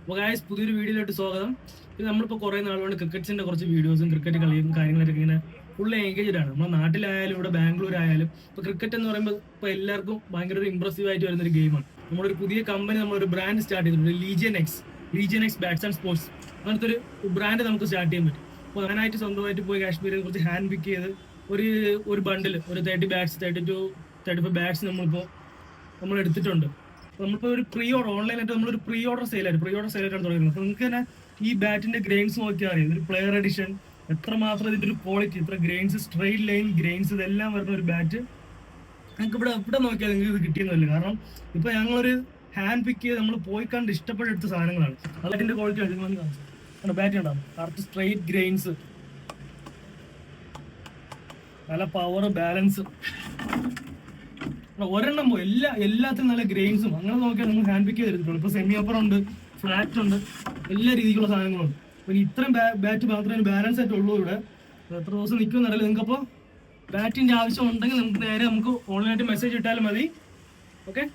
അപ്പോൾ ഗായ്സ് പുതിയൊരു വീഡിയോയിലോട്ട് സ്വാഗതം. ഇത് നമ്മളിപ്പോൾ കുറേ നാളുകൊണ്ട് ക്രിക്കറ്റ്സിൻ്റെ കുറച്ച് വീഡിയോസും ക്രിക്കറ്റ് കളിയും കാര്യങ്ങളൊക്കെ ഇങ്ങനെ ഫുൾ എൻഗേജ്ഡ് ആണ്. നമ്മുടെ നാട്ടിലായാലും ഇവിടെ ബാംഗ്ലൂർ ആയാലും ഇപ്പോൾ ക്രിക്കറ്റ് എന്ന് പറയുമ്പോൾ ഇപ്പോൾ എല്ലാവർക്കും ഭയങ്കര ഒരു ഇമ്പ്രസീവ് ആയിട്ട് വരുന്നൊരു ഗെയിമാണ്. നമ്മളൊരു പുതിയ കമ്പനി നമ്മളൊരു ബ്രാൻഡ് സ്റ്റാർട്ട് ചെയ്തിട്ടുണ്ട്, legion X bats and sports. അങ്ങനത്തെ ഒരു ബ്രാൻഡ് നമുക്ക് സ്റ്റാർട്ട് ചെയ്യാൻ പറ്റും. അപ്പോൾ അതിനായിട്ട് സ്വന്തമായിട്ട് പോയി കാശ്മീരിൽ കുറച്ച് ഹാൻഡ് പിക്ക് ചെയ്ത് ഒരു ബണ്ടിൽ ഒരു 30 ബാറ്റ്സ് 35 ബാറ്റ്സ് നമ്മൾ എടുത്തിട്ടുണ്ട്. നമ്മളിപ്പോൾ ഒരു ഓൺലൈനായിട്ട് നമ്മളൊരു പ്രീ ഓർഡർ സെയിലായിട്ടാണ് തുടങ്ങുന്നത്. അപ്പോൾ നിങ്ങൾക്ക് തന്നെ ഈ ബാറ്റിന്റെ ഗ്രെയിൻസ് നോക്കിയാൽ അറിയാം, ഒരു പ്ലെയർ എഡിഷൻ എത്രമാത്രം ഇതിന്റെ ഒരു ക്വാളിറ്റി, ഇത്ര ഗ്രെയിൻസ്, സ്ട്രെയിറ്റ് ലൈൻ ഗ്രെയിൻസ്, ഇതെല്ലാം വരുന്ന ഒരു ബാറ്റ് നിങ്ങൾക്ക് ഇവിടെ നോക്കിയാൽ നിങ്ങൾക്ക് ഇത് കിട്ടിയെന്നില്ല. കാരണം ഇപ്പൊ ഞങ്ങളൊരു ഹാൻഡ് പിക്ക് ചെയ്ത് നമ്മൾ പോയി കണ്ട് ഇഷ്ടപ്പെട്ടെടുത്ത സാധനങ്ങളാണ്. അതിന്റെ ക്വാളിറ്റി അടിമതി കാണിച്ചു ബാറ്റ് ഉണ്ടാവും. കറക്റ്റ് സ്ട്രെയിറ്റ് ഗ്രെയിൻസ്, നല്ല പവർ, ബാലൻസ്, ഒരെണ്ണം എല്ലാത്തിനും നല്ല ഗ്രെയിൻസും. അങ്ങനെ നോക്കിയാൽ നിങ്ങൾ ഹാൻഡ് പിക്ക് ചെയ്തിട്ടുള്ളൂ. ഇപ്പൊ സെമി ഓപ്പർ ഉണ്ട്, ഫ്ലാറ്റ് ഉണ്ട്, എല്ലാ രീതിക്കുള്ള സാധനങ്ങളുണ്ട്. പിന്നെ ഇത്രയും ബാറ്റ് മാത്രമേ ബാലൻസ് ആയിട്ട് ഉള്ളൂ. ഇവിടെ എത്ര ദിവസം നിൽക്കുമെന്ന് അറിയില്ല. നിങ്ങൾക്കപ്പോൾ ബാറ്റിന്റെ ആവശ്യം ഉണ്ടെങ്കിൽ നമുക്ക് നേരെ ഓൺലൈനായിട്ട് മെസ്സേജ് ഇട്ടാലും മതി. ഓക്കെ.